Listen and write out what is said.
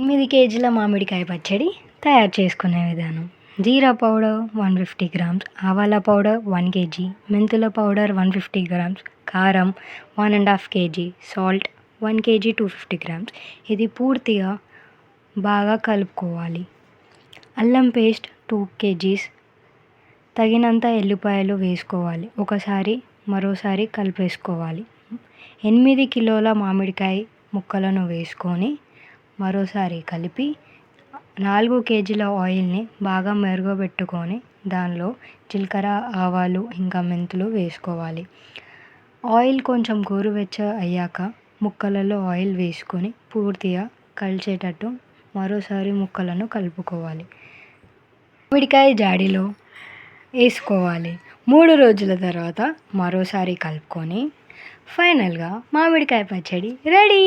8 కేజీల మామిడికాయ పచ్చడి తయారు చేసుకునే విధానం. జీరా పౌడర్ 150 గ్రామ్స్, ఆవాల పౌడర్ 1 కేజీ, మెంతుల పౌడర్ 150 గ్రామ్స్, కారం 1½ కేజీ, సాల్ట్ 1 కేజీ 250 గ్రామ్స్. ఇది పూర్తిగా బాగా కలుపుకోవాలి. అల్లం పేస్ట్ 2 కేజీస్, తగినంత ఎల్లిపాయలు వేసుకోవాలి. మరోసారి కలిపేసుకోవాలి. 8 కిలోల మామిడికాయ ముక్కలను వేసుకొని మరోసారి కలిపి 4 కేజీల ఆయిల్ని బాగా మరగబెట్టుకొని దానిలో జీలకర్ర, ఆవాలు ఇంకా మెంతులు వేసుకోవాలి. ఆయిల్ కొంచెం గోరువెచ్చ అయ్యాక ముక్కలలో ఆయిల్ వేసుకొని పూర్తిగా కలిసేటట్టు మరోసారి ముక్కలను కలుపుకోవాలి. మామిడికాయ జాడీలో వేసుకోవాలి. 3 రోజుల తర్వాత మరోసారి కలుపుకొని ఫైనల్గా మామిడికాయ పచ్చడి రెడీ.